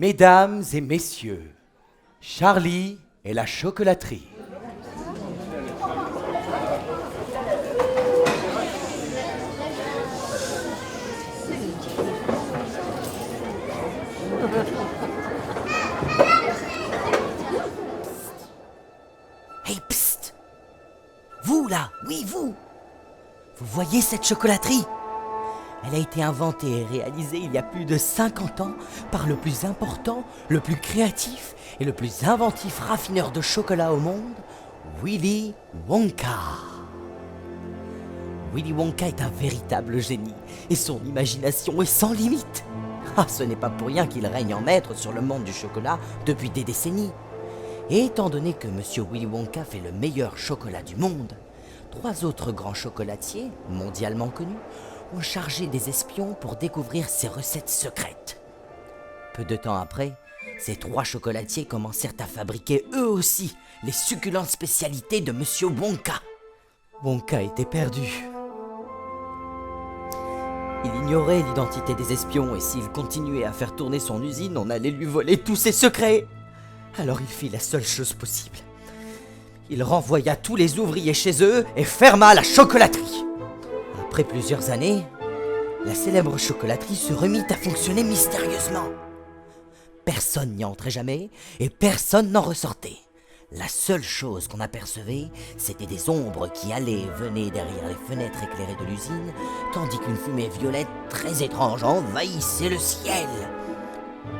Mesdames et messieurs, Charlie et la chocolaterie. Hey, psst! Vous, là! Oui, vous! Vous voyez cette chocolaterie? Elle a été inventée et réalisée il y a plus de 50 ans par le plus important, le plus créatif et le plus inventif raffineur de chocolat au monde, Willy Wonka. Willy Wonka est un véritable génie et son imagination est sans limite. Ah, ce n'est pas pour rien qu'il règne en maître sur le monde du chocolat depuis des décennies. Et étant donné que Monsieur Willy Wonka fait le meilleur chocolat du monde, 3 autres grands chocolatiers, mondialement connus, ont chargé des espions pour découvrir ses recettes secrètes. Peu de temps après, ces 3 chocolatiers commencèrent à fabriquer eux aussi les succulentes spécialités de Monsieur Wonka. Wonka était perdu. Il ignorait l'identité des espions et s'il continuait à faire tourner son usine, on allait lui voler tous ses secrets. Alors il fit la seule chose possible. Il renvoya tous les ouvriers chez eux et ferma la chocolaterie. Après plusieurs années, la célèbre chocolaterie se remit à fonctionner mystérieusement. Personne n'y entrait jamais et personne n'en ressortait. La seule chose qu'on apercevait, c'était des ombres qui allaient et venaient derrière les fenêtres éclairées de l'usine, tandis qu'une fumée violette très étrange envahissait le ciel.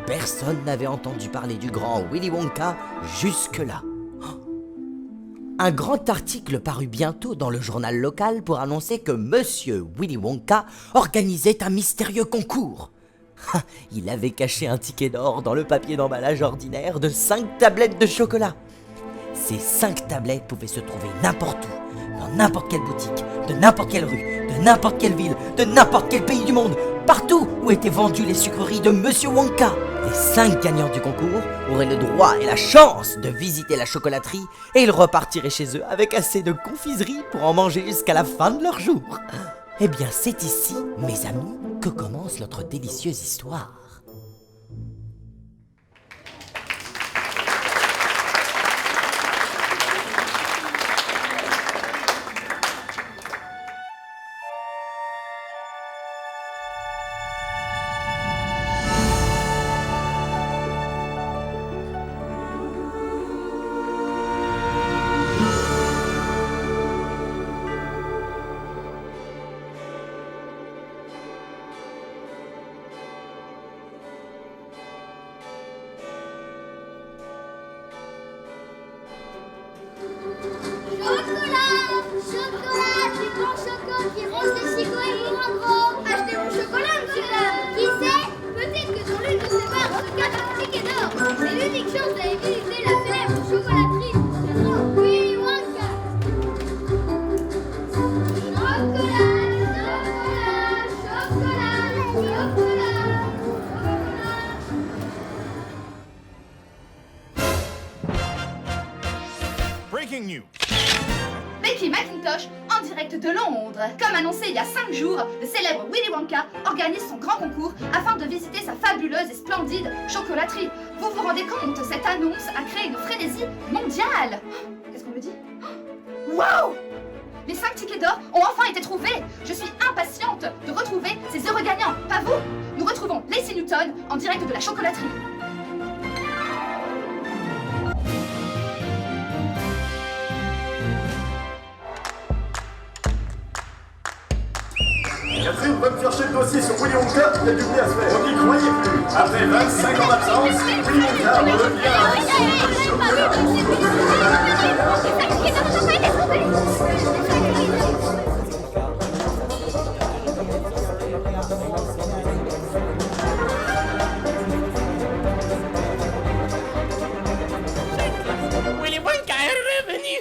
Personne n'avait entendu parler du grand Willy Wonka jusque-là. Un grand article parut bientôt dans le journal local pour annoncer que Monsieur Willy Wonka organisait un mystérieux concours. Il avait caché un ticket d'or dans le papier d'emballage ordinaire de 5 tablettes de chocolat. Ces 5 tablettes pouvaient se trouver n'importe où, dans n'importe quelle boutique, de n'importe quelle rue, de n'importe quelle ville, de n'importe quel pays du monde, partout où étaient vendues les sucreries de Monsieur Wonka. Les 5 gagnants du concours auraient le droit et la chance de visiter la chocolaterie et ils repartiraient chez eux avec assez de confiserie pour en manger jusqu'à la fin de leur jour. Eh bien, c'est ici, mes amis, que commence notre délicieuse histoire. Chocolat, du grand choco qui rose les chicots et pour un gros. Achetez mon chocolat, monsieur l'homme. Qui sait? Peut-être que dans l'une de ces barres se cache un ticket d'or. C'est l'unique chance d'aller visiter la célèbre chocolaterie du grand Willy Wonka. Breaking news. Becky McIntosh en direct de Londres. Comme annoncé il y a 5 jours, le célèbre Willy Wonka organise son grand concours afin de visiter sa fabuleuse et splendide chocolaterie. Vous vous rendez compte, cette annonce a créé une frénésie mondiale. Qu'est-ce qu'on me dit? Waouh! Les 5 tickets d'or ont enfin été trouvés. Je suis impatiente de retrouver ces heureux gagnants, pas vous? Nous retrouvons Lacey Newton en direct de la chocolaterie. Catherine, va me chercher le dossier sur Willy Wonka, il y a du bien à se faire. On n'y croyait plus. Après 25 ans d'absence, Willy Wonka revient à le chocolat. Willy Wonka est revenu.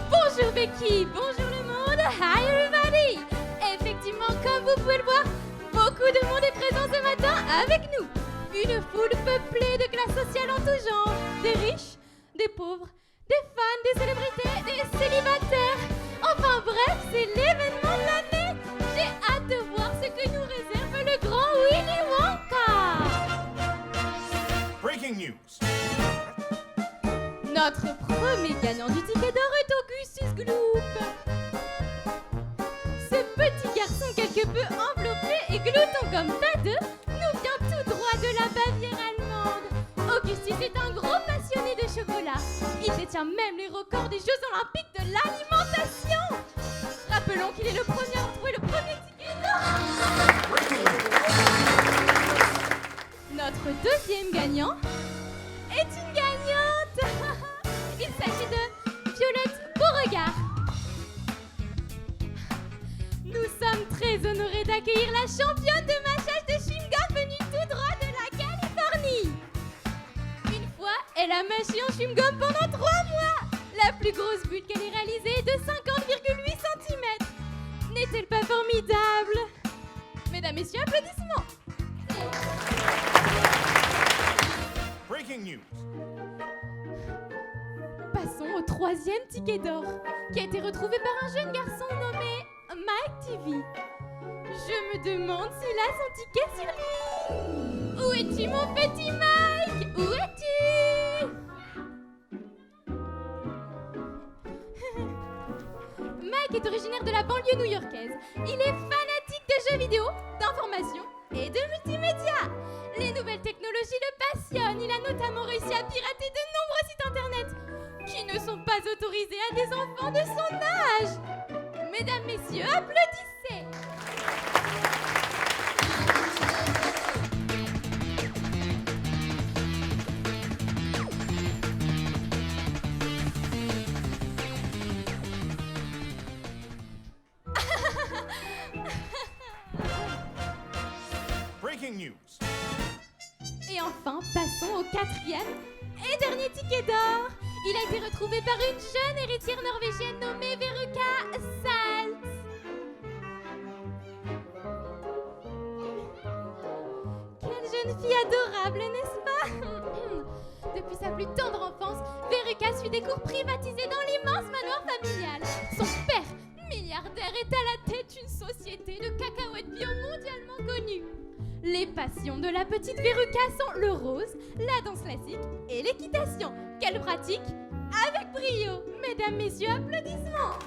Bonjour Becky. Une foule peuplée de classes sociales en tout genre. Des riches, des pauvres, des fans, des célébrités, des célibataires. Enfin bref, c'est l'événement de l'année. J'ai hâte de voir ce que nous réserve le grand Willy Wonka. Breaking news. Notre premier gagnant du ticket d'or est Augustus Gloop. Ce petit garçon quelque peu enveloppé et glouton comme pas deux nous vient tout droit de la Bavière allemande. Augustus est un gros passionné de chocolat. Il détient même les records des Jeux Olympiques de l'alimentation. Rappelons qu'il est le premier à trouver le premier ticket d'or. Notre deuxième gagnant est une gagnante. Il s'agit de Violette Beauregard. Nous sommes très honorés d'accueillir la championne de mâchage de chewing-gum venue tout droit de la Californie. Une fois, elle a mâché un chewing-gum pendant 3 mois. La plus grosse bulle qu'elle ait réalisée est de 50,8 cm. N'est-elle pas formidable? Mesdames, Messieurs, applaudissements. Breaking news. Passons au troisième ticket d'or, qui a été retrouvé par un jeune garçon nommé Mike TV. Je me demande s'il a son ticket sur lui. Où es-tu, mon petit Mike? Où es-tu? Mike est originaire de la banlieue new-yorkaise. Il est fanatique de jeux vidéo, d'information et de multimédia. Les nouvelles technologies le passionnent. Il a notamment réussi à pirater de nombreux sites internet qui ne sont pas autorisés à des enfants de son âge. Mesdames, Messieurs, applaudissez. Breaking news. Et enfin, passons au quatrième et dernier ticket d'or. Il a été retrouvé par une jeune héritière norvégienne nommée Veruca Salt. Quelle jeune fille adorable, n'est-ce pas? Depuis sa plus tendre enfance, Veruca suit des cours privatisés dans l'immense manoir familial. Son père, milliardaire, est à la tête d'une société de cacahuètes bio mondialement connue. Les passions de la petite Veruca sont le rose, la danse classique et l'équitation, qu'elle pratique avec brio. Mesdames, Messieurs, applaudissements.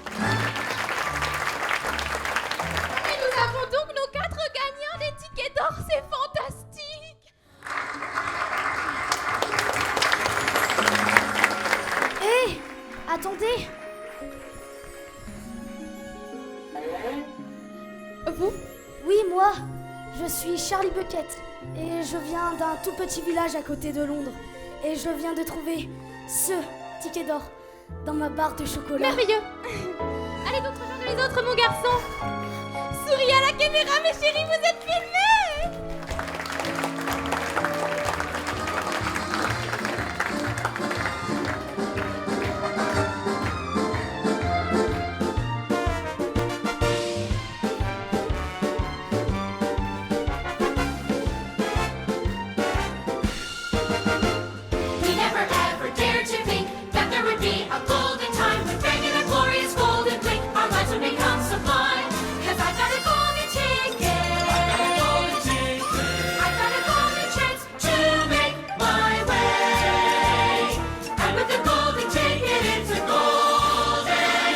Et nous avons donc nos 4 gagnants des tickets d'or, c'est fantastique. Hé, attendez. Vous? Oui, moi. Je suis Charlie Bucket et je viens d'un tout petit village à côté de Londres. Et je viens de trouver ce ticket d'or dans ma barre de chocolat. Merveilleux. Allez donc rejoindre les autres, mon garçon. Souriez à la caméra, mes chéris, vous êtes filmés. We never ever dared to think that there would be a golden time with bang and a glorious golden blink. Our lives would become sublime. 'Cause I got a golden ticket. I got a golden chance to make my way. And with the golden ticket, it's a golden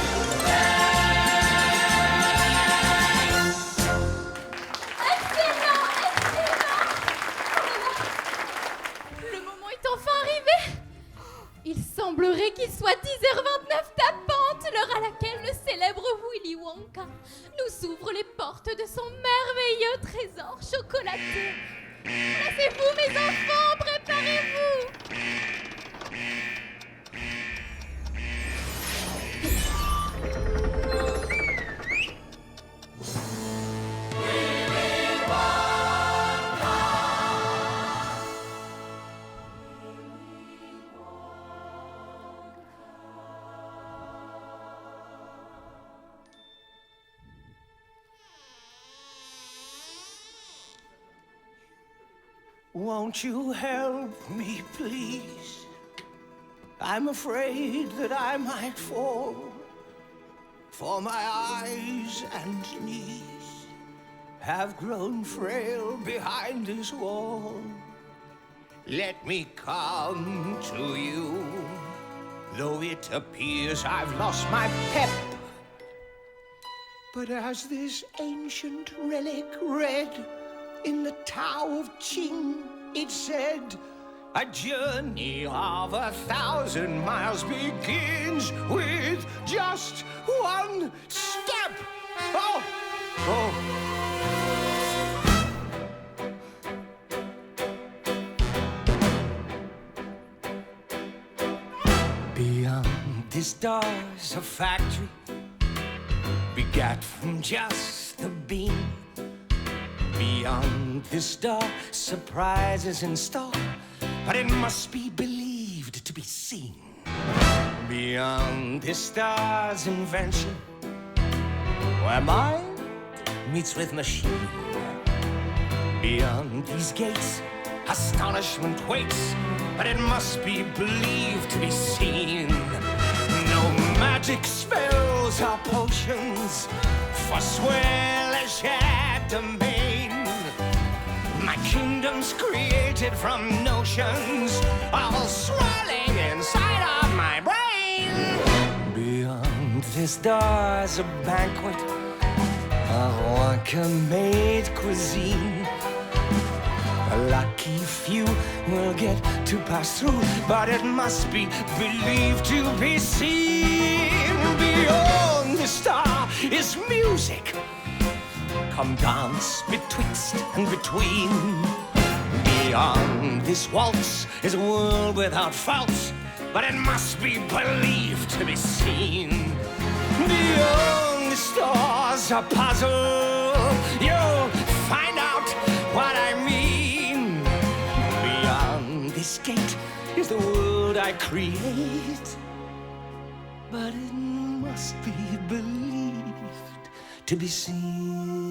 Excellent, excellent. Le moment est enfin arrivé. Il semblerait qu'il soit 10h29 tapante, l'heure à laquelle le célèbre Willy Wonka nous ouvre les portes de son merveilleux trésor chocolaté. Placez-vous, mes enfants, préparez-vous. Won't you help me, please? I'm afraid that I might fall, for my eyes and knees have grown frail behind this wall. Let me come to you, though it appears I've lost my pep. But as this ancient relic read in the Tao of Qing, it said, a journey of 1,000 miles begins with just one step. Oh, oh. Beyond the stars, a factory begat from just the beam. Beyond the star, surprises in store, but it must be believed to be seen. Beyond the star's invention, where mind meets with machine. Beyond these gates, astonishment waits, but it must be believed to be seen. No magic spells or potions forswear a shared domain. My kingdom's created from notions all swirling inside of my brain. Beyond this door's a banquet of Wonka-made cuisine. A lucky few will get to pass through, but it must be believed to be seen. Beyond the star is music. Come dance betwixt and between. Beyond this waltz is a world without faults, but it must be believed to be seen. Beyond the stars a puzzle, you'll find out what I mean. Beyond this gate is the world I create, but it must be believed to be seen.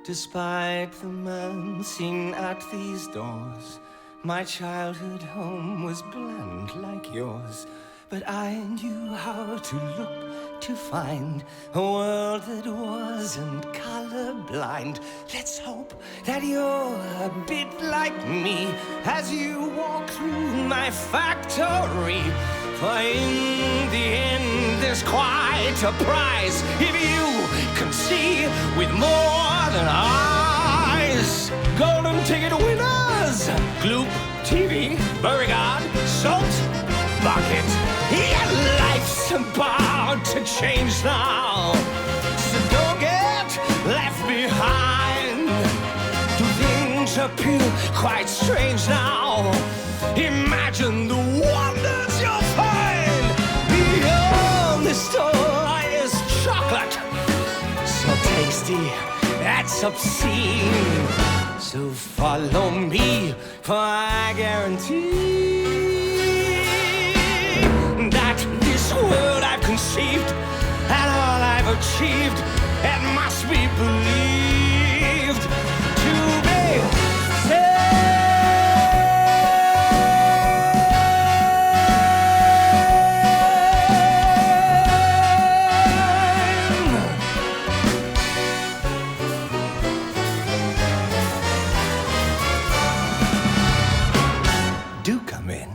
Despite the man seen at these doors, my childhood home was bland like yours. But I knew how to look to find a world that wasn't colorblind. Let's hope that you're a bit like me as you walk through my factory. For in the end, there's quite a prize if you can see with more than eyes. Golden ticket winners, Gloop, TV, Beauregard, Salt, Bucket. Your life's about to change now, so don't get left behind. Do things appear quite strange now? Imagine the wonders you'll find. Beyond the store is chocolate, so tasty, that's obscene. So follow me, for I guarantee that this world I've conceived and all I've achieved, it must be believed to be said. Do come in.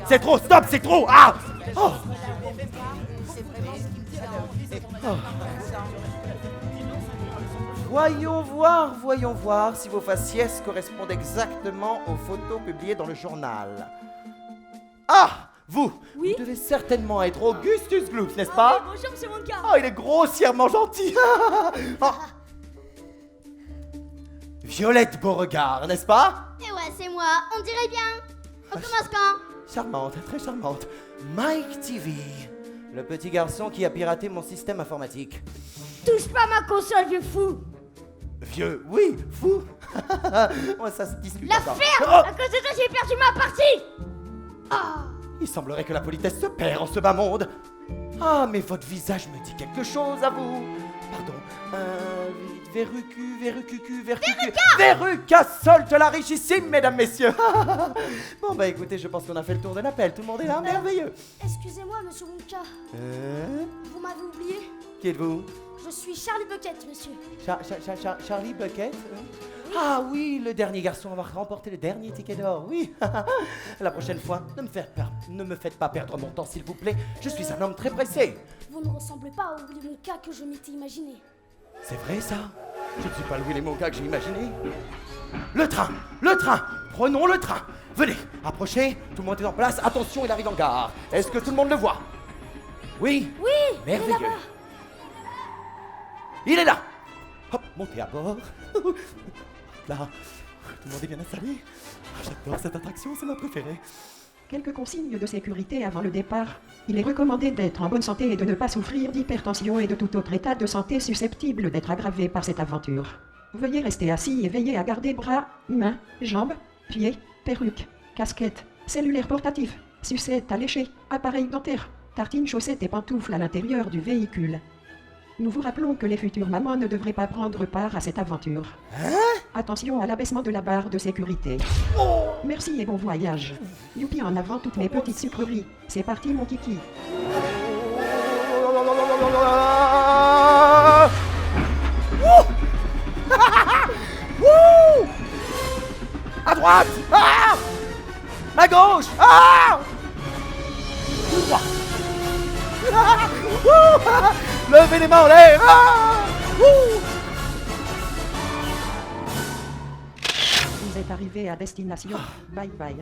C'est trop, stop, c'est trop. Ah oh. Oh. Voyons voir si vos faciès correspondent exactement aux photos publiées dans le journal. Ah, vous Oui? Vous devez certainement être Augustus Gloop, n'est-ce pas? Bonjour, monsieur Wonka. Oh, il est grossièrement gentil. Oh. Violette Beauregard, n'est-ce pas? Eh ouais, c'est moi, on dirait bien. On commence quand? Charmante, très charmante. Mike TV, le petit garçon qui a piraté mon système informatique. Touche pas ma console, vieux fou. Vieux, oui, fou. Ouais, ça se discute La encore. ferme. Oh, À cause de toi, j'ai perdu ma partie. il semblerait que la politesse se perd en ce bas monde. Ah, mais votre visage me dit quelque chose à vous. Pardon. Verruca solte la richissime, mesdames, messieurs. Bon, bah écoutez, je pense qu'on a fait le tour de l'appel. Tout le monde est là, merveilleux. Excusez-moi, monsieur Wonka. Vous m'avez oublié. Qui êtes-vous? Je suis Charlie Bucket, monsieur. Charlie Bucket? Ah oui, le dernier garçon à avoir remporté le dernier ticket d'or, oui. La prochaine fois, ne me faites pas perdre mon temps, s'il vous plaît. Je suis un homme très pressé. Vous ne ressemblez pas au Willy Wonka que je m'étais imaginé. C'est vrai, ça? Je ne suis pas le Willy Wonka que j'ai imaginé. Le train! Prenons le train. Venez, approchez, tout le monde est en place. Attention, il arrive en gare. Est-ce que tout le monde le voit? Oui? Oui. Merveilleux. Il est là. Hop, montez à bord. Là, tout le monde est bien installé. J'adore cette attraction, c'est ma préférée. Quelques consignes de sécurité avant le départ. Il est recommandé d'être en bonne santé et de ne pas souffrir d'hypertension et de tout autre état de santé susceptible d'être aggravé par cette aventure. Veuillez rester assis et veillez à garder bras, mains, jambes, pieds, perruques, casquettes, cellulaires portatifs, sucettes alléchées, appareils dentaires, tartines, chaussettes et pantoufles à l'intérieur du véhicule. Nous vous rappelons que les futures mamans ne devraient pas prendre part à cette aventure. Attention à l'abaissement de la barre de sécurité. Merci et bon voyage. Youpi, en avant toutes mes petites sucreries. C'est parti, mon kiki. À droite! Ah! À gauche! Ah! Tout droit! Levez les mains en l'air! Ah! Vous êtes arrivé à destination. Bye bye.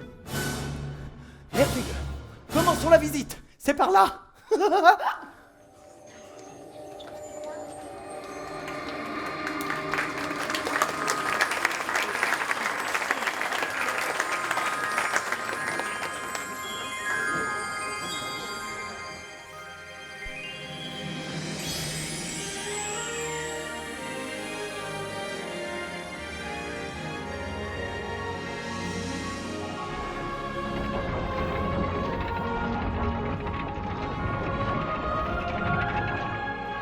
Merveilleux! Commençons la visite! C'est par là!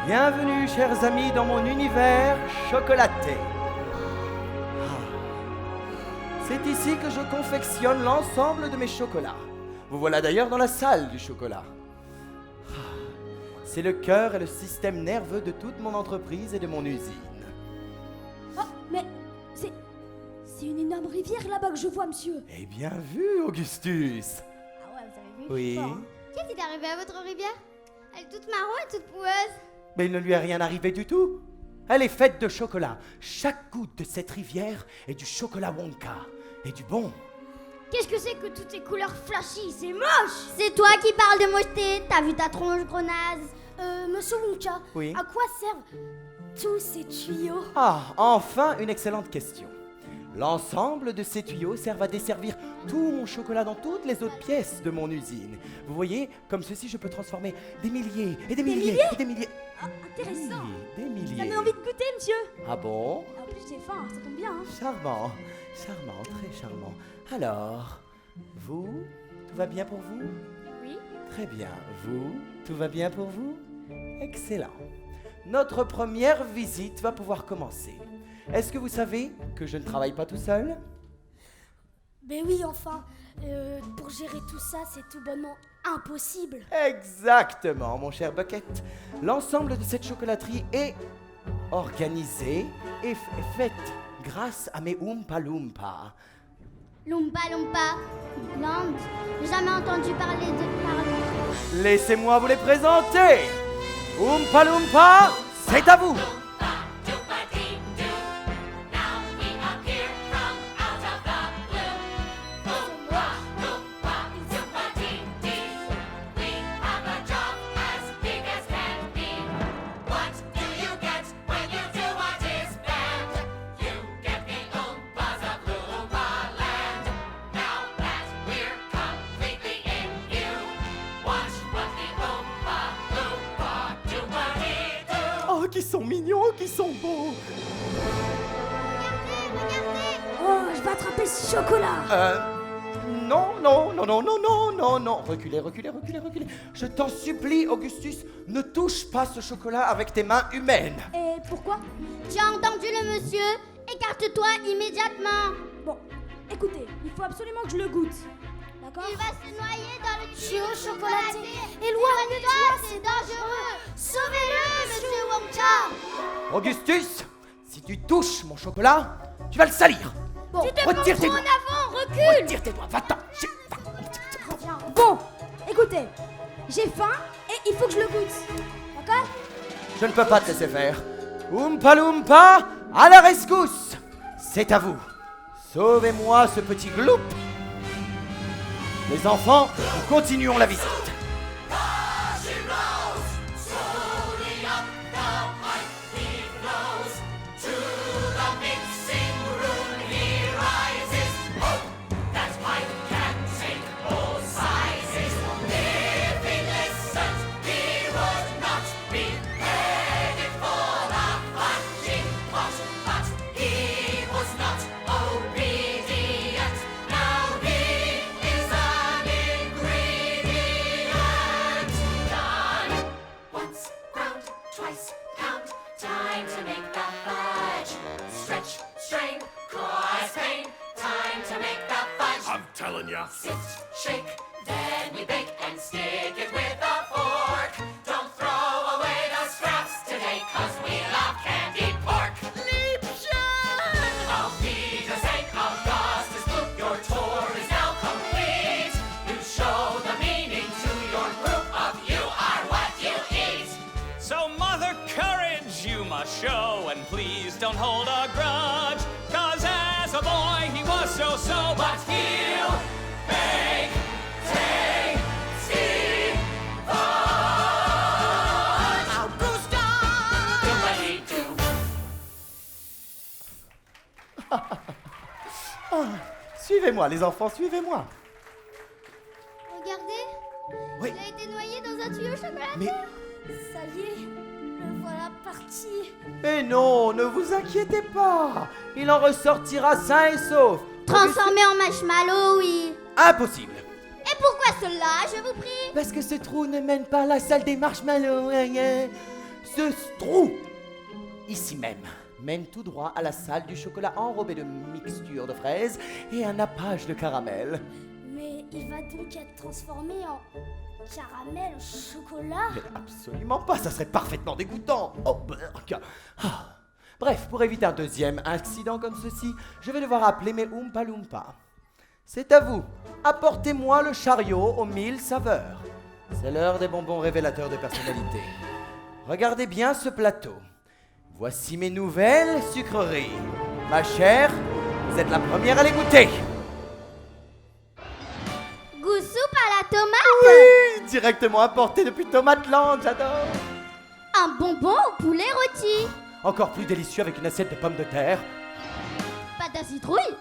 Bienvenue, chers amis, dans mon univers chocolaté. C'est ici que je confectionne l'ensemble de mes chocolats. Vous voilà d'ailleurs dans la salle du chocolat. C'est le cœur et le système nerveux de toute mon entreprise et de mon usine. Oh, mais c'est une énorme rivière là-bas que je vois, monsieur. Eh bien vu, Augustus. Ah ouais, vous avez vu. Oui. fort, hein. Qu'est-ce qui est arrivé à votre rivière? Elle est toute marron et toute poueuse. Mais il ne lui est rien arrivé du tout. Elle est faite de chocolat. Chaque goutte de cette rivière est du chocolat Wonka. Et du bon. Qu'est-ce que c'est que toutes ces couleurs flashy? C'est moche. C'est toi qui parles de mocheté. T'as vu ta tronche, grenasse? Monsieur Wonka, Oui. à quoi servent tous ces tuyaux? Ah, enfin une excellente question. L'ensemble de ces tuyaux servent à desservir tout mon chocolat dans toutes les autres pièces de mon usine. Vous voyez, comme ceci, je peux transformer des milliers et des milliers et des milliers. Ah, intéressant. Oui, des milliers. Ça me donne envie de goûter, monsieur. Ah bon? En plus, j'ai faim, ça tombe bien. Hein. Charmant, charmant, très charmant. Alors, vous, tout va bien pour vous? Oui. Très bien. Vous, tout va bien pour vous? Excellent. Notre première visite va pouvoir commencer. Est-ce que vous savez que je ne travaille pas tout seul? Ben oui, enfin, pour gérer tout ça, c'est tout bonnement impossible. Exactement, mon cher Bucket. L'ensemble de cette chocolaterie est organisée et faite grâce à mes Oompa Loompa. Loompa Loompa. Land. J'ai jamais entendu parler de parler. Laissez-moi vous les présenter. Oompa Loompa, c'est à vous. Now we appear from out of the blue. Oompa, Loompa, Zumba-Dee-Dee. We have a job as big as can be. What do you get when you do what is banned? You get the Oompas of Loompa Land. Now that we're completely in view, watch what the Oompa Loompa Doo-Ba-Dee do. Oh, qui sont mignons. qu'ils sont beaux. Oh, je vais attraper ce chocolat. Non. Reculez. Je t'en supplie, Augustus, ne touche pas ce chocolat avec tes mains humaines. Et pourquoi? Tu as entendu le monsieur? Écarte-toi immédiatement. Bon, écoutez, il faut absolument que je le goûte. D'accord? Il va se noyer dans le tuyau chocolaté. chocolaté. Éloigne-toi, c'est dangereux. Sauvez-le, monsieur Wonka. Augustus, si tu touches mon chocolat, tu vas le salir. Bon, Tu te retire penches tes en doigts. avant, recule. Retire tes doigts, va-t'en. bon, écoutez, j'ai faim et il faut que je le goûte. D'accord? Je ne peux pas te laisser faire. Oompa Loompa, à la rescousse. C'est à vous. Sauvez-moi ce petit gloup. Les enfants, nous continuons la visite. Telling ya. Sit, shake, then we bake and stick it with a fork. Don't throw away the scraps today, 'cause we love candied pork. Liebchen! Auf Wiedersehen, Augustus Gloop, your tour is now complete. You show the meaning to your group of you are what you eat. So mother courage you must show, and please don't hold a grudge, 'cause as a boy he was so, but he'll bake tasty fudge. Augusta! Do-a-dee-doo. Suivez-moi, les enfants, suivez-moi. Regardez. Oui. Il a été noyé dans un tuyau chocolaté. Mais, Ça y est, le voilà parti. mais non, ne vous inquiétez pas. Il en ressortira sain et sauf. Transformé en marshmallow, oui. Impossible. Et pourquoi cela, je vous prie? Parce que ce trou ne mène pas à la salle des marshmallows. Ce trou, ici même, mène tout droit à la salle du chocolat enrobé de mixture de fraises et un nappage de caramel. Mais il va donc être transformé en caramel au chocolat? Mais absolument pas, ça serait parfaitement dégoûtant. Oh, burk. Ah. Bref, pour éviter un deuxième accident comme ceci, je vais devoir appeler mes Oompa Loompa. C'est à vous. Apportez-moi le chariot aux 1000 saveurs. C'est l'heure des bonbons révélateurs de personnalité. Regardez bien ce plateau. Voici mes nouvelles sucreries. Ma chère, vous êtes la première à les goûter. Goût soupe à la tomate. Oui, directement importé depuis Tomatland, j'adore. Un bonbon au poulet rôti. Encore plus délicieux avec une assiette de pommes de terre. Pâte à citrouille.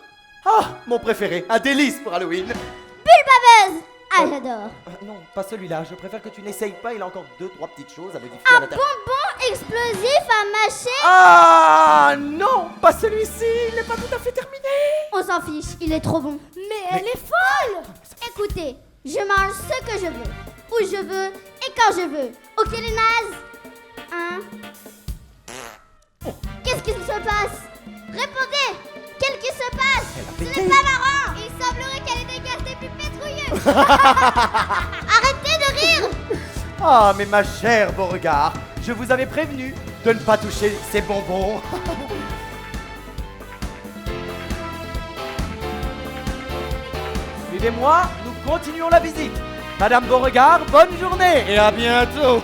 Ah, mon préféré, un délice pour Halloween. Pulpaveuse. Ah, j'adore. Non, pas celui-là, je préfère que tu n'essayes pas, il a encore 2-3 petites choses à modifier à Un l'intérieur. bonbon explosif à mâcher. Ah non, pas celui-ci, il n'est pas tout à fait terminé. On s'en fiche, il est trop bon. Mais elle est folle! Écoutez, je mange ce que je veux, où je veux et quand je veux. Ok les nazes? Hein? Qu'est-ce qui se passe? Répondez! Qu'est-ce qui se passe? Ce n'est pas marrant! Il semblerait qu'elle ait des gaz des plus pétrouilleux! Arrêtez de rire! Ah, mais ma chère Beauregard, je vous avais prévenu de ne pas toucher ces bonbons. Suivez-moi, nous continuons la visite. Madame Beauregard, bonne journée et à bientôt.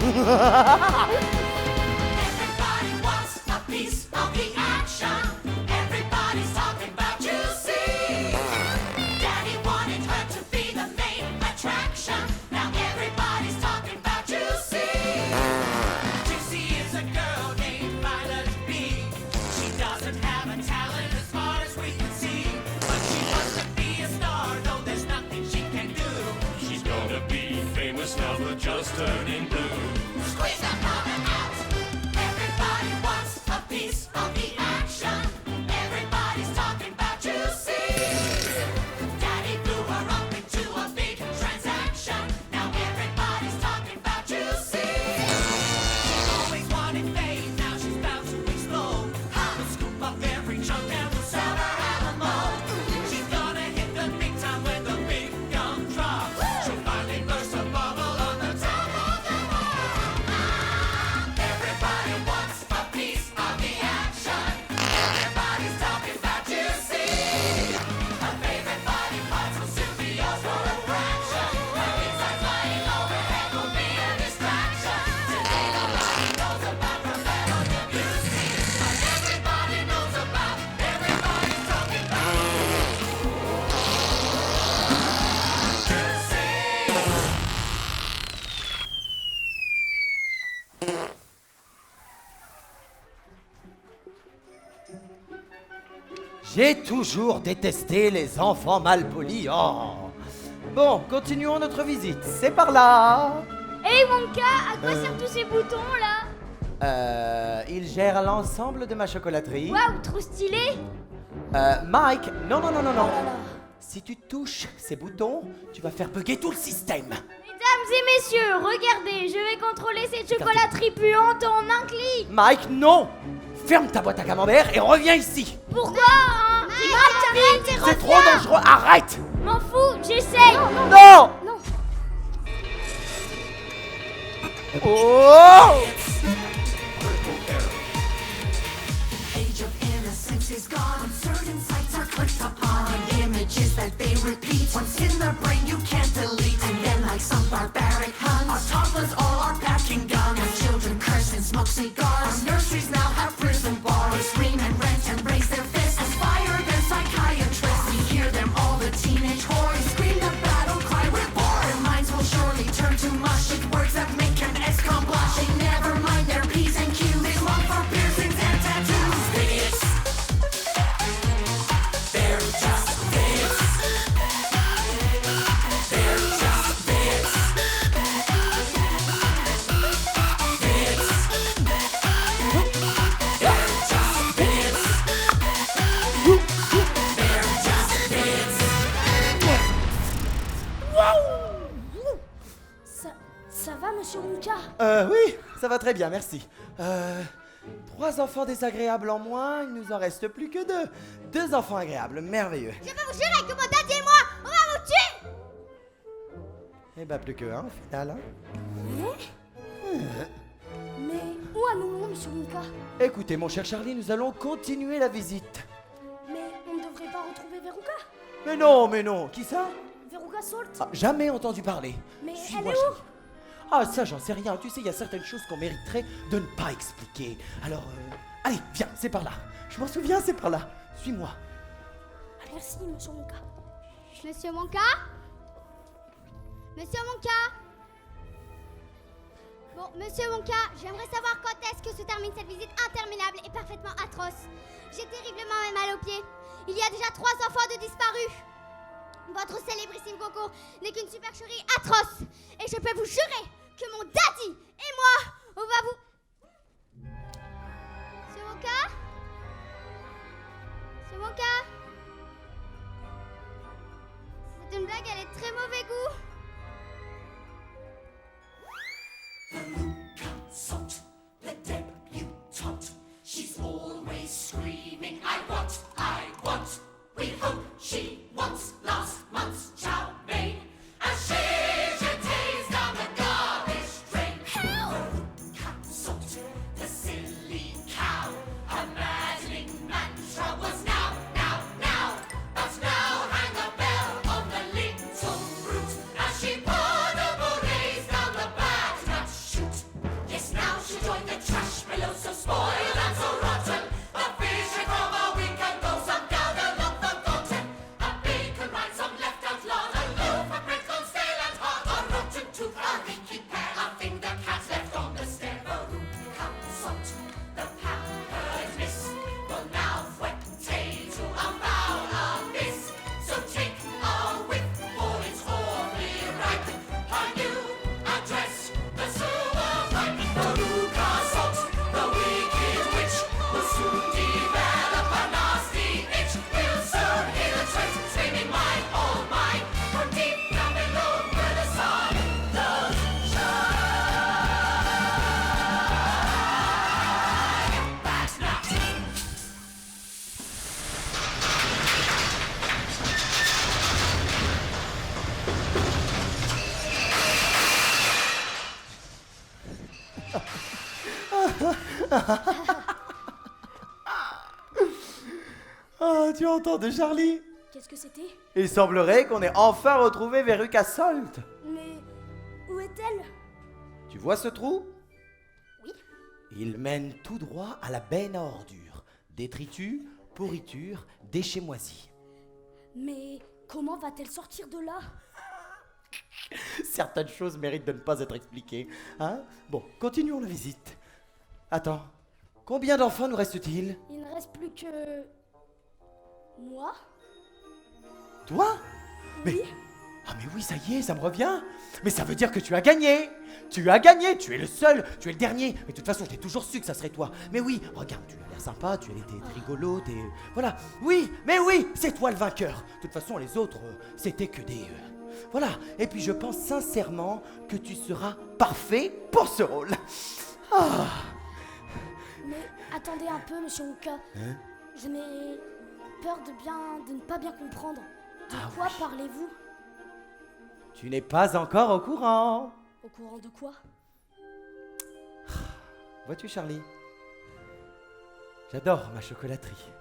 Everybody wants a piece of the action. Everybody's talking about Juicy. Daddy wanted her to be the main attraction. Now everybody's talking about Juicy. Juicy is a girl named Violet B. She doesn't have a talent as far as we can see, but she wants to be a star, though there's nothing she can do. She's gonna be famous now for just turning blue. Squeeze the powder out. Everybody wants a J'ai toujours détesté les enfants malpolis. Oh. Bon, continuons notre visite. C'est par là. Hé Wonka, à quoi servent tous ces boutons là? Il gère l'ensemble de ma chocolaterie. Waouh, trop stylé! Mike, non. Si tu touches ces boutons, tu vas faire bugger tout le système. Mesdames et messieurs, regardez, je vais contrôler cette chocolaterie puante en un clic. Mike, non. Ferme ta boîte à camembert et reviens ici. Pourquoi hein? Arrête, C'est trop dangereux, arrête. M'en fous, j'essaye. Non. Non. Oh. Age of innocence is gone. Certain sights are clicked upon. Images that they repeat. Once in their brain you can't delete. And then like some barbaric Huns, our toddlers all are packing guns. Our children curse and smoke cigars. Our nurseries now have prison bars. They scream and rant and raise their fists. Aspire their psychiatrists. We hear them all, the teenage whores. Scream the battle cry, we're bored. Their minds will surely turn to mush. With words that make an ex-con blush. They never mind their P's and Q's. They long for piercings and tattoos. Idiots. They're just idiots. They're just idiots. Idiots. They're just idiots. They're just idiots. Ça va, monsieur Wonka? Oui, ça va très bien, merci. 3 enfants désagréables en moins, il nous en reste plus que 2. 2 enfants agréables, merveilleux. Je peux vous jurer que mon daddy et moi, on va vous tuer. Eh ben, plus que 1 au final. Hein. Mais où allons-nous, monsieur Wonka? Écoutez, mon cher Charlie, nous allons continuer la visite. Mais on ne devrait pas retrouver Veruca? Mais non, qui ça? Veruca Salt? Ah, jamais entendu parler. Mais Suis-moi, elle est où? Charlie. Ah, ça, j'en sais rien. Tu sais, il y a certaines choses qu'on mériterait de ne pas expliquer. Alors, allez, viens, c'est par là. Je m'en souviens, c'est par là. Suis-moi. Merci, monsieur Wonka. Monsieur Wonka? Monsieur Wonka? Bon, monsieur Wonka, j'aimerais savoir quand est-ce que se termine cette visite interminable et parfaitement atroce. J'ai terriblement mal aux pieds. Il y a déjà 3 enfants de disparus. Votre célébrissime concours n'est qu'une supercherie atroce. Et je peux vous jurer que mon daddy et moi, on va vous... Monsieur Wonka? Monsieur Wonka? C'est une blague, elle est très mauvais goût. Salt, the debutante. She's always screaming, I want. We hope she wants last month's chow mein. As she jettes down the garbage drain. Salt, the silly cow. Her maddening mantra was now. But now hang a bell on the little brute. As she poured the bouquets down the bad nut chute. Yes, now she joined the trash below, so spoiled and so rotten. The fishing from a week ago, some gather long forgotten. A bacon rind, some left out lard, a loaf of bread gone stale and hard, a rotten tooth, a leaky pear, a thing the cat left on the stair. Veruca Salt, the pampered miss, will now wet potato a foul abyss. So take a whiff, for it's awfully ripe. Her new address, the sewer pipe. Veruca Salt, the wicked witch, will soon develop a nasty itch. We'll soon hear the tread screaming, mine, all mine, from deep down below where the sun does shine. That's not. Ah, tu as entendu, Charlie? Qu'est-ce que c'était? Il semblerait qu'on ait enfin retrouvé Veruca Salt. Mais où est-elle? Tu vois ce trou? Oui. Il mène tout droit à la benne à ordures. Détritus, pourriture, déchets moisis. Mais comment va-t-elle sortir de là? Certaines choses méritent de ne pas être expliquées. Hein? Bon, continuons la visite. Attends, combien d'enfants nous reste-t-il? Il ne reste plus que Moi? Toi? Mais... Ah mais oui, ça y est, ça me revient. Mais ça veut dire que tu as gagné. Tu as gagné, tu es le seul, tu es le dernier. Mais de toute façon, j'ai toujours su que ça serait toi. Mais oui, regarde, tu as l'air sympa, t'es rigolo, t'es... Voilà, oui, mais oui, c'est toi le vainqueur. De toute façon, les autres, c'était que des... Voilà, et puis je pense sincèrement que tu seras parfait pour ce rôle. Ah. Mais attendez un peu, monsieur Wonka. Hein? Je n'ai peur de ne pas bien comprendre. De Ah quoi oui. parlez-vous? Tu n'es pas encore au courant. Au courant de quoi? Vois-tu, Charlie? J'adore ma chocolaterie.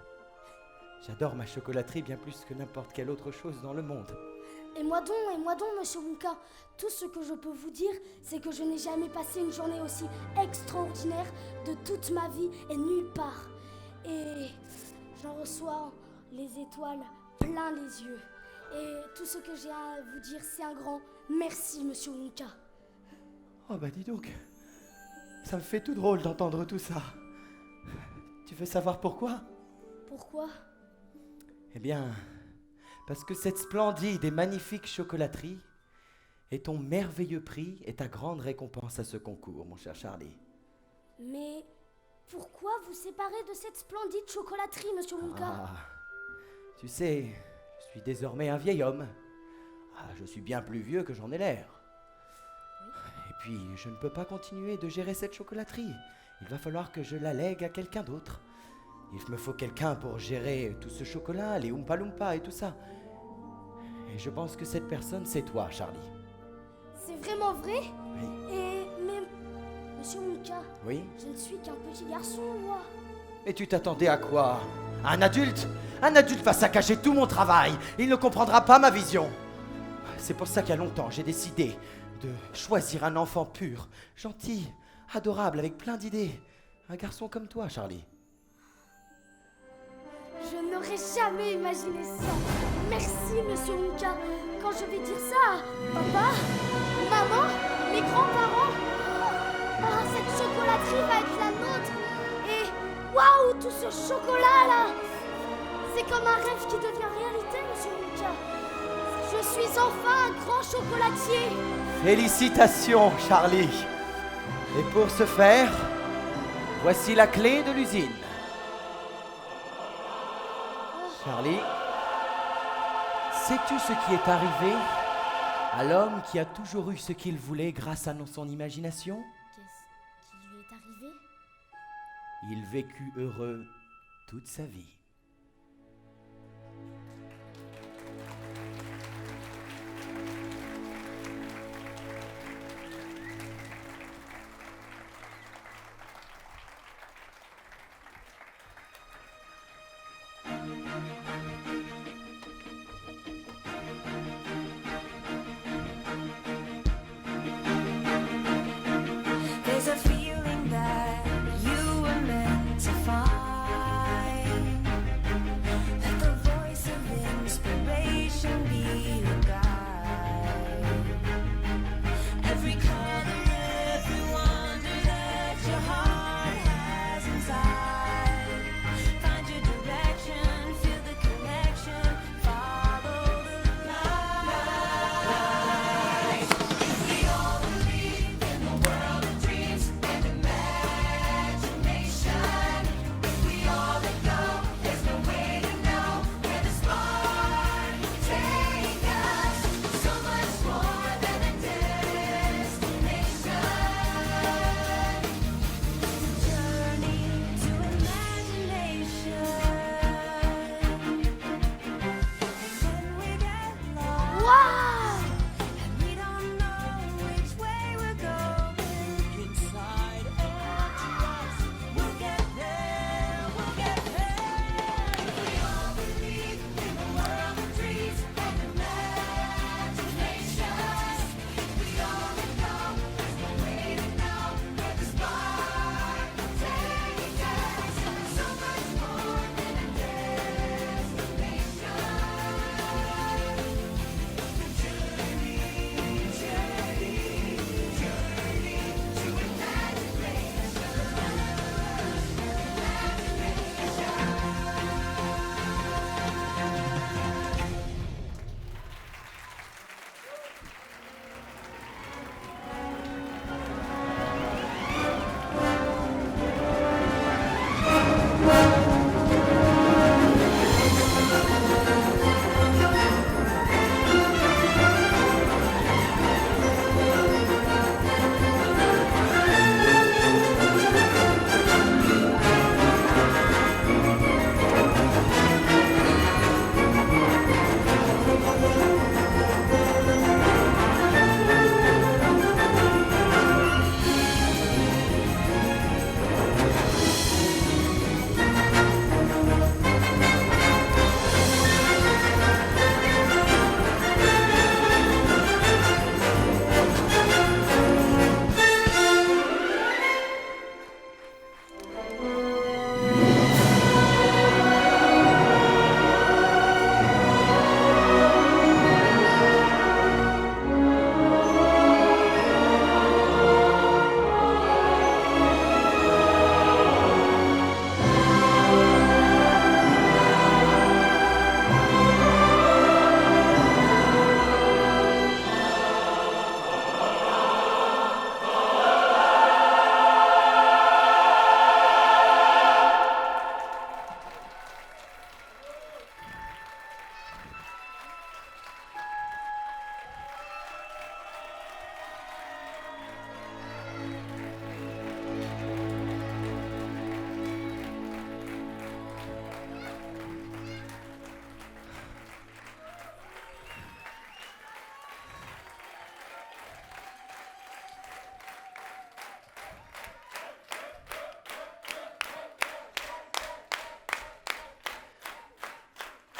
J'adore ma chocolaterie bien plus que n'importe quelle autre chose dans le monde. Et moi donc, monsieur Wonka, tout ce que je peux vous dire, c'est que je n'ai jamais passé une journée aussi extraordinaire de toute ma vie et nulle part. Et j'en reçois les étoiles plein les yeux. Et tout ce que j'ai à vous dire, c'est un grand merci, monsieur Wonka. Oh bah dis donc, ça me fait tout drôle d'entendre tout ça. Tu veux savoir pourquoi? Pourquoi? Eh bien, parce que cette splendide et magnifique chocolaterie est ton merveilleux prix et ta grande récompense à ce concours, mon cher Charlie. Mais pourquoi vous séparer de cette splendide chocolaterie, monsieur Wonka? Ah, tu sais, je suis désormais un vieil homme. Ah, je suis bien plus vieux que j'en ai l'air. Et puis, je ne peux pas continuer de gérer cette chocolaterie. Il va falloir que je la lègue à quelqu'un d'autre. Il me faut quelqu'un pour gérer tout ce chocolat, les Oompa Loompa et tout ça. Et je pense que cette personne, c'est toi, Charlie. C'est vraiment vrai? Oui. Mais, monsieur Wonka, Oui? je ne suis qu'un petit garçon, moi. Mais tu t'attendais à quoi? À un adulte? Un adulte va saccager tout mon travail. Il ne comprendra pas ma vision. C'est pour ça qu'il y a longtemps, j'ai décidé de choisir un enfant pur, gentil, adorable, avec plein d'idées. Un garçon comme toi, Charlie. Je n'aurais jamais imaginé ça. Merci, monsieur Wonka. Quand je vais dire ça à papa, maman, mes grands-parents, cette chocolaterie va être la nôtre. Et waouh, tout ce chocolat-là, c'est comme un rêve qui devient réalité, monsieur Wonka. Je suis enfin un grand chocolatier. Félicitations, Charlie. Et pour ce faire, voici la clé de l'usine. Charlie, sais-tu ce qui est arrivé à l'homme qui a toujours eu ce qu'il voulait grâce à son imagination? Qu'est-ce qui lui est arrivé? Il vécut heureux toute sa vie. There's a feeling that you were meant to find.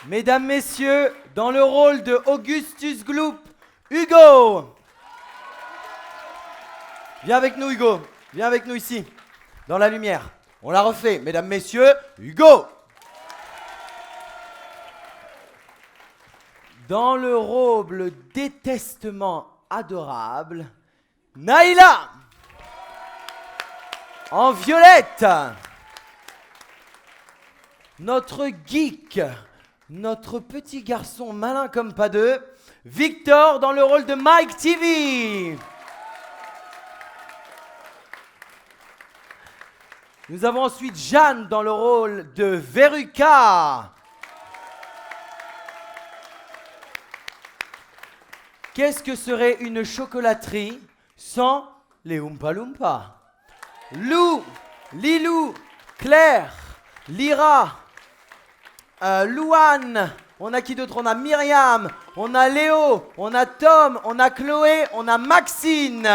Mesdames, messieurs, dans le rôle de Augustus Gloop, Hugo. Viens avec nous, Hugo. Viens avec nous ici, dans la lumière. On la refait. Mesdames, messieurs, Hugo. Dans le rôle détestement adorable, Naïla. En violette, notre geek, notre petit garçon malin comme pas deux, Victor dans le rôle de Mike TV. Nous avons ensuite Jeanne dans le rôle de Veruca. Qu'est-ce que serait une chocolaterie sans les Oompa Loompa? Lou, Lilou, Claire, Lyra, Louane, on a qui d'autre? On a Myriam, on a Léo, on a Tom, on a Chloé, on a Maxine.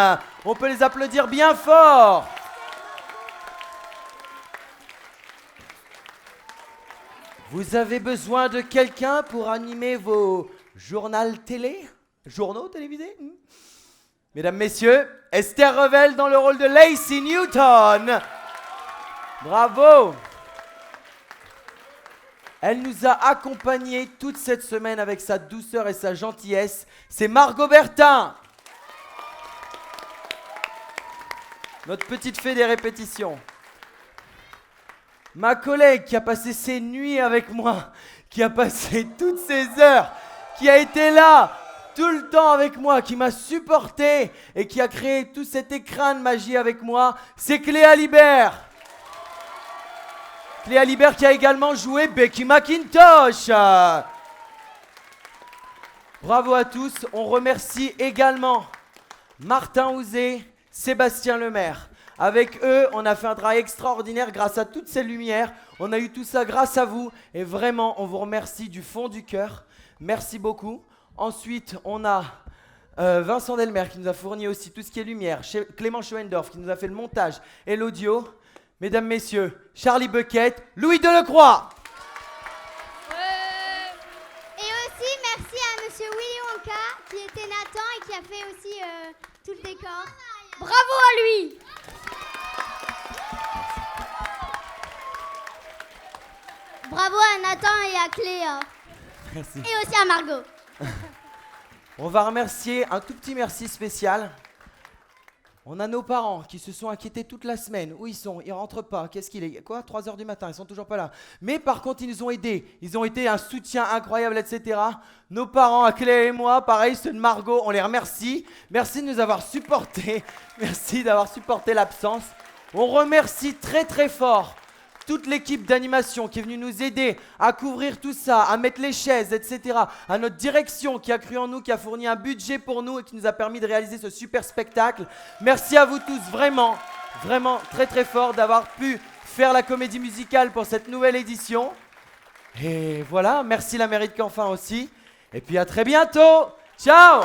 On peut les applaudir bien fort. Vous avez besoin de quelqu'un pour animer vos journaux télé? Journaux télévisés? Mesdames, messieurs, Esther Revel dans le rôle de Lacey Newton. Bravo. Elle nous a accompagnés toute cette semaine avec sa douceur et sa gentillesse. C'est Margot Bertin. Notre petite fée des répétitions. Ma collègue qui a passé ses nuits avec moi, qui a passé toutes ces heures, qui a été là tout le temps avec moi, qui m'a supporté et qui a créé tout cet écrin de magie avec moi, c'est Cléa Libert. Cléa Libert qui a également joué Becky McIntosh. Bravo à tous. On remercie également Martin Houzé, Sébastien Lemaire. Avec eux, on a fait un travail extraordinaire grâce à toutes ces lumières. On a eu tout ça grâce à vous. Et vraiment, on vous remercie du fond du cœur. Merci beaucoup. Ensuite, on a Vincent Delmer qui nous a fourni aussi tout ce qui est lumière. Clément Schoendorf qui nous a fait le montage et l'audio. Mesdames, messieurs, Charlie Bucket, Louis Delecroix. Et aussi, merci à Monsieur Willy Wonka qui était Nathan et qui a fait aussi tout le décor. Bravo à lui! Bravo à Nathan et à Cléa. Merci. Et aussi à Margot. On va remercier un tout petit merci spécial. On a nos parents qui se sont inquiétés toute la semaine. Où ils sont? Ils rentrent pas. Qu'est-ce qu'il est? Quoi? 3h du matin, ils sont toujours pas là. Mais par contre, ils nous ont aidés. Ils ont été un soutien incroyable, etc. Nos parents, à Clé et moi, pareil, ceux de Margot, on les remercie. Merci de nous avoir supportés. Merci d'avoir supporté l'absence. On remercie très très fort toute l'équipe d'animation qui est venue nous aider à couvrir tout ça, à mettre les chaises, etc. À notre direction qui a cru en nous, qui a fourni un budget pour nous et qui nous a permis de réaliser ce super spectacle. Merci à vous tous, vraiment, vraiment très très fort d'avoir pu faire la comédie musicale pour cette nouvelle édition. Et voilà, merci la mairie de Canfin aussi. Et puis à très bientôt. Ciao!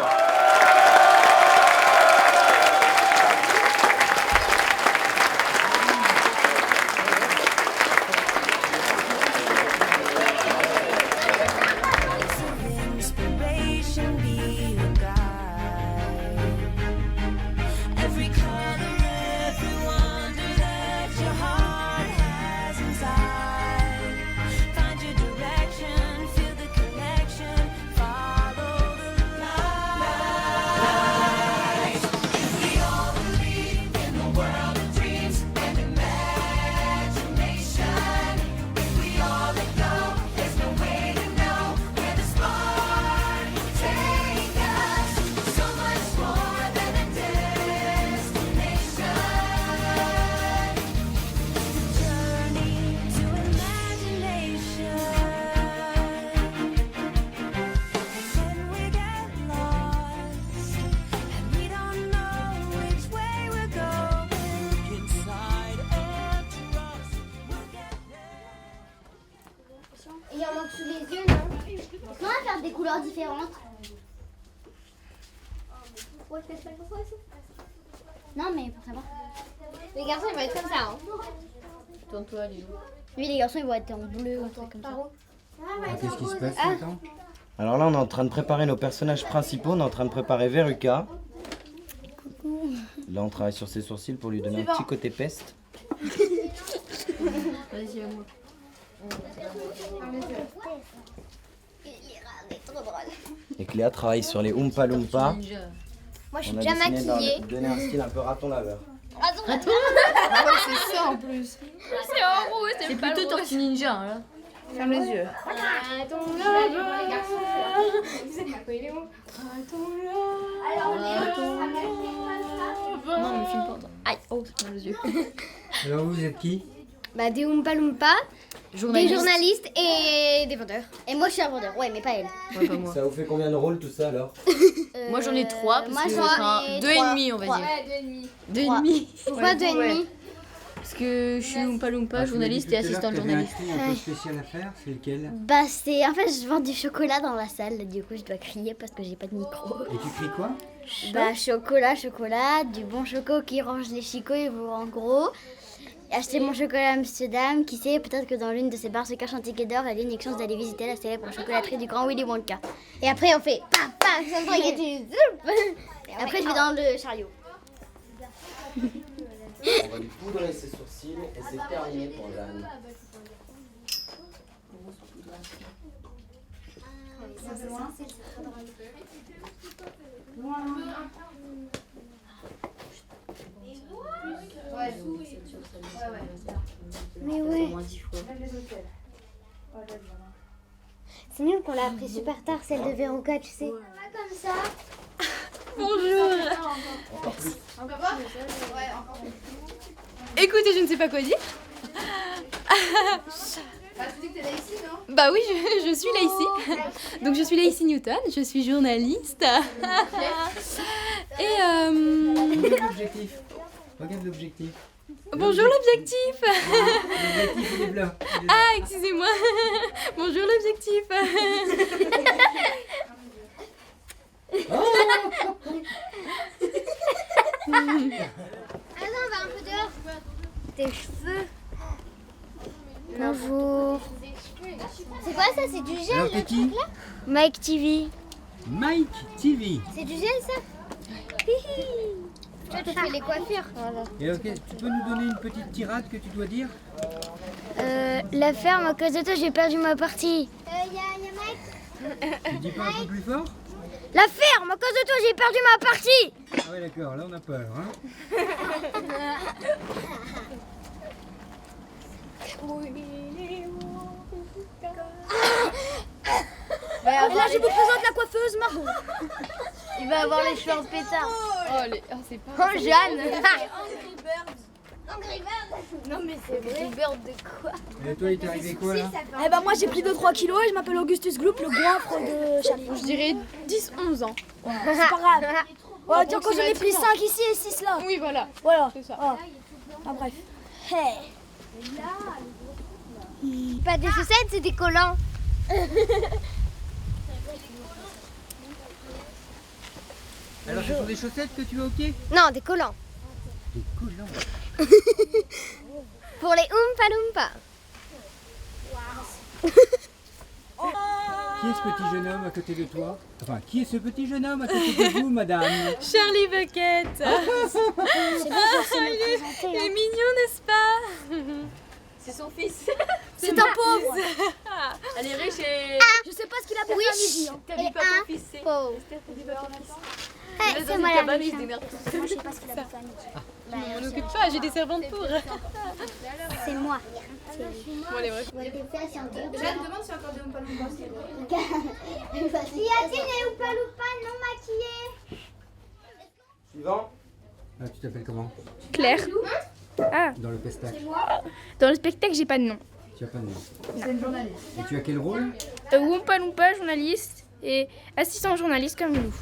Et il y en manque sous les yeux, non? Est-ce qu'on va faire des couleurs différentes? Ouais, je fais pas pour ça aussi. Non, mais pour savoir. Les garçons, ils vont être comme ça. Hein. Tourne-toi, Lilou. Lui, les garçons, ils vont être en bleu ou un truc comme ça. Qu'est-ce qui se passe maintenant? Alors là, on est en train de préparer nos personnages principaux. On est en train de préparer Veruca. Là, on travaille sur ses sourcils pour lui donner un petit côté peste. Vas-y, à moi. Et Cléa travaille sur les Oompa Loompa. Moi, je suis On a déjà dessiné dans maquillée. donner un style un peu raton laveur. Raton Ah ouais, c'est ça en plus. C'est en rouge, C'est plutôt Tortue Ninja, là. Ferme les yeux. Raton Non, me filme pas. Aïe, oh, c'est dans les yeux. Alors vous êtes qui? Bah, des Oompa Loompa, des journalistes et des vendeurs. Et moi, je suis un vendeur, ouais, mais pas elle. Ouais, pas moi. Ça vous fait combien de rôles tout ça alors? Moi j'en ai 3 parce moi, que j'en enfin, ai 2,5 on va trois. dire. Ouais, 2,5. 2,5. Pourquoi 2,5? Parce que je suis Oompa Loompa, Ah, tu m'as dit journaliste tout et à l'heure assistante que t'avais journaliste. un cri un peu spécial à faire, c'est lequel? Bah, c'est. En fait, je vends du chocolat dans la salle, du coup, je dois crier parce que j'ai pas de micro. Et tu cries quoi? Bah, chocolat, chocolat, du bon choco qui range les chicots et vous en gros. Achetez mon chocolat à Amsterdam, qui sait, peut-être que dans l'une de ces barres se cache un ticket d'or et l'unique chance d'aller visiter la célèbre chocolaterie du grand Willy Wonka. Et après, on fait pam pam, ça me prend et après, je vais dans le chariot. On va lui poudrer ses sourcils et c'est terminé pour Jeanne. Mais ouais. C'est nul qu'on l'a appris super tard, celle de Veruca, tu sais. Comme ça. Bonjour. Écoutez, je ne sais pas quoi dire. Bah, tu dis que t'es là ici, non? Bah oui, je suis là ici. Donc je suis Lacey Newton, je suis journaliste. Et Regarde l'objectif. Regarde l'objectif. bonjour l'objectif. L'objectif il est blanc. Ah, excusez-moi. Bonjour l'objectif. Attends, on va un peu dehors. Tes cheveux. Bonjour. C'est quoi ça? C'est du gel, Alors le t'es qui? truc là? Mike TV. Mike TV. C'est du gel ça? Hihi. Toi, tu fais les coiffures. Voilà. Et ok, tu peux nous donner une petite tirade que tu dois dire? La ferme, à cause de toi, j'ai perdu ma partie. Y'a Mike. Tu dis pas un peu plus fort? La ferme, à cause de toi, j'ai perdu ma partie. Ah ouais d'accord, là on a peur hein. Et là, je vous présente la coiffeuse Margot. Il va avoir les cheveux en pétard. C'est pas. Oh, Jeanne. Non mais c'est vrai. Et toi il t'est arrivé quoi là? Eh ben moi j'ai pris 2-3 kilos et je m'appelle Augustus Gloop, le goinfre de Charlie. Je dirais 10-11 ans. C'est pas grave. On va dire que j'en ai pris 5 ici et 6 là. Oui, voilà. Voilà. C'est ça. Ah, bref. Hey. Pas des chaussettes, c'est des collants. Alors ce sont des chaussettes que tu as ok? Non, des collants. Des collants. Pour les Oompa Loompa. Qui est ce petit jeune homme à côté de toi? Enfin, qui est ce petit jeune homme à côté de vous, madame? Charlie Bucket. C'est bien forcément Il est présenté. mignon, n'est-ce pas? C'est son fils. C'est un pauvre. Elle est riche et. Je sais pas ce qu'il a pour faire à midi. Hein. T'as dit pas ton fils, c'est. Pauvre. Il reste dans une cabane et il se démerde tout seul. Moi je sais pas ce qu'il a pour faire à midi. Je m'en occupe pas, j'ai des servantes pour. C'est moi. Bon, allez, bref. Jeanne, demande s'il y a encore des Oompa Loompa. Y a-t-il des Oompa Loompa non maquillés? Suivant. Ah, tu t'appelles comment? Claire. Ah, Dans le pestac. dans le spectacle, j'ai pas de nom. Tu as pas de nom. Et tu as quel rôle? Oompa Loompa, journaliste et assistant journaliste comme nous.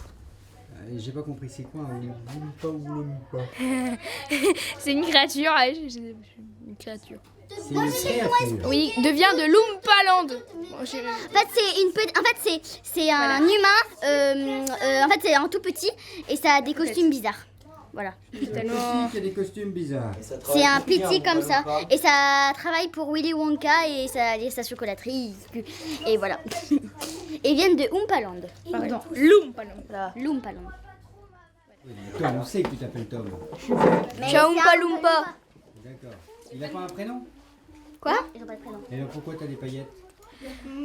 J'ai pas compris, c'est quoi un Oompa ou Loompa? C'est une créature, ouais, une créature. C'est une créature. Oui, devient de Loompaland. Bon, En fait, c'est un humain. En fait, c'est un tout petit et ça a des costumes bizarres. Voilà. Tellement... Il y a des costumes bizarres. C'est un petit comme ça. Et ça travaille pour Willy Wonka et sa chocolaterie. Et voilà. Et ils viennent de Oompaland. Pardon, Loompaland. Loompaland. Tom, on sait que tu t'appelles Tom. Ciao Oompa Loompa. D'accord. Il a pas un prénom? Quoi? Ils ont pas de prénom. Et alors pourquoi t'as des paillettes?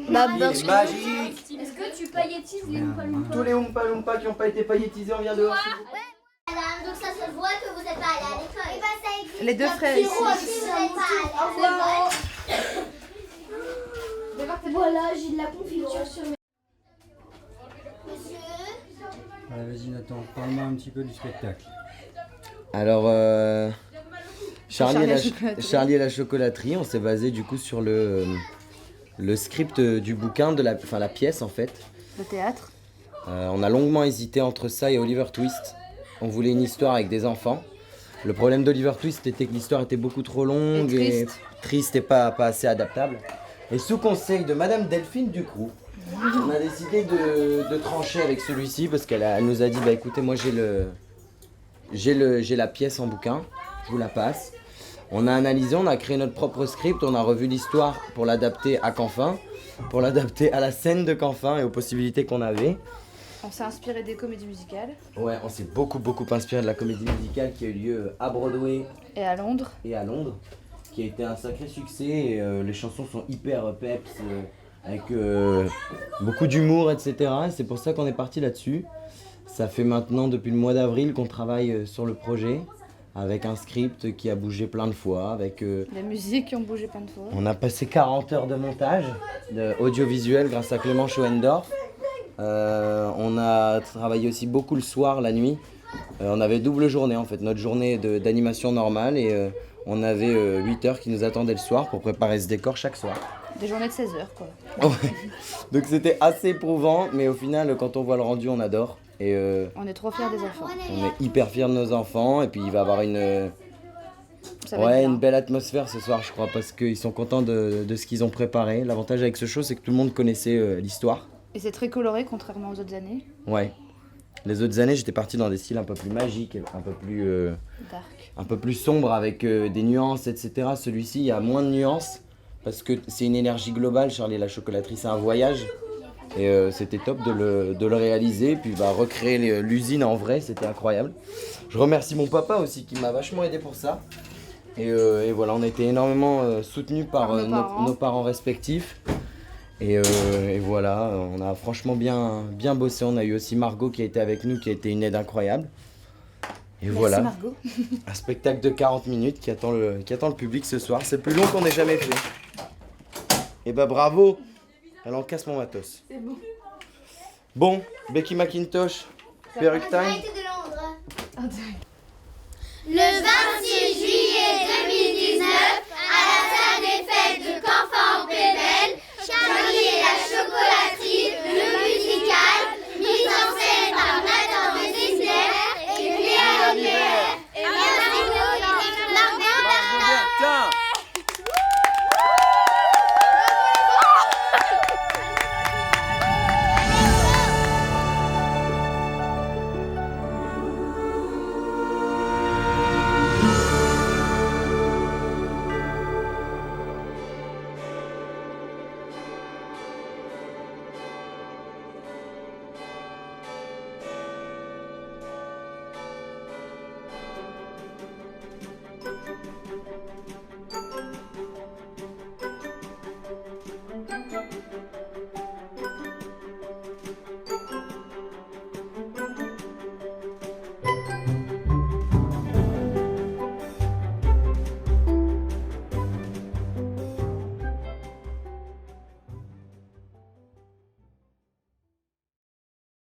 Bah, Il est magique. Est-ce que tu paillettises les Oompa Loompa? Tous les Oompa Loompa qui n'ont pas été paillettisés, on vient dehors. Donc ça se voit que vous n'êtes pas allé à l'école. Et bah ça existe. Les deux frères ici. Voilà, j'ai de la confiture sur mes... Allez, vas-y Nathan, parle-moi un petit peu du spectacle. Alors, Charlie et la Charlie et la chocolaterie, on s'est basé du coup sur le script du bouquin, la pièce en fait. Le théâtre. On a longuement hésité entre ça et Oliver Twist. On voulait une histoire avec des enfants. Le problème d'Oliver Twist était que l'histoire était beaucoup trop longue et triste et pas assez adaptable. Et sous conseil de Madame Delphine Ducroux, on a décidé de trancher avec celui-ci parce qu'elle nous a dit bah écoutez, moi j'ai la pièce en bouquin, je vous la passe. On a analysé, on a créé notre propre script, on a revu l'histoire pour l'adapter à Canfin, pour l'adapter à la scène de Canfin et aux possibilités qu'on avait. On s'est inspiré des comédies musicales. Ouais, on s'est beaucoup inspiré de la comédie musicale qui a eu lieu à Broadway et à Londres, qui a été un sacré succès. Et, les chansons sont hyper peps, avec beaucoup d'humour, etc. Et c'est pour ça qu'on est parti là-dessus. Ça fait maintenant depuis le mois d'avril qu'on travaille sur le projet, avec un script qui a bougé plein de fois, avec... les musiques qui ont bougé plein de fois. On a passé 40 heures de montage, audiovisuel grâce à Clément Schoendorf. On a travaillé aussi beaucoup le soir, la nuit. On avait double journée en fait, notre journée d'animation normale et on avait 8 heures qui nous attendaient le soir pour préparer ce décor chaque soir. Des journées de 16 heures quoi. Ouais. Donc c'était assez éprouvant, mais au final quand on voit le rendu on adore. Et on est trop fiers des enfants. On est hyper fiers de nos enfants et puis il va y avoir une belle atmosphère ce soir je crois parce qu'ils sont contents de ce qu'ils ont préparé. L'avantage avec ce show c'est que tout le monde connaissait l'histoire. Et c'est très coloré contrairement aux autres années. Ouais. Les autres années, j'étais parti dans des styles un peu plus magiques, un peu plus dark, un peu plus sombres avec des nuances, etc. Celui-ci, il y a moins de nuances parce que c'est une énergie globale. Charlie et la chocolaterie, c'est un voyage et c'était top de le réaliser. Puis recréer l'usine en vrai, c'était incroyable. Je remercie mon papa aussi qui m'a vachement aidé pour ça. Et voilà, on a été énormément soutenus par nos parents respectifs. Et voilà, on a franchement bien bossé. On a eu aussi Margot qui a été avec nous, qui a été une aide incroyable. Et merci voilà, Margot. Un spectacle de 40 minutes qui attend le public ce soir. C'est le plus long qu'on ait jamais fait. Et bravo, elle en casse mon matos. C'est bon. Bon, Becky McIntosh, Perruque Time. Le 26 juillet 2019, à la salle des fêtes de Caen,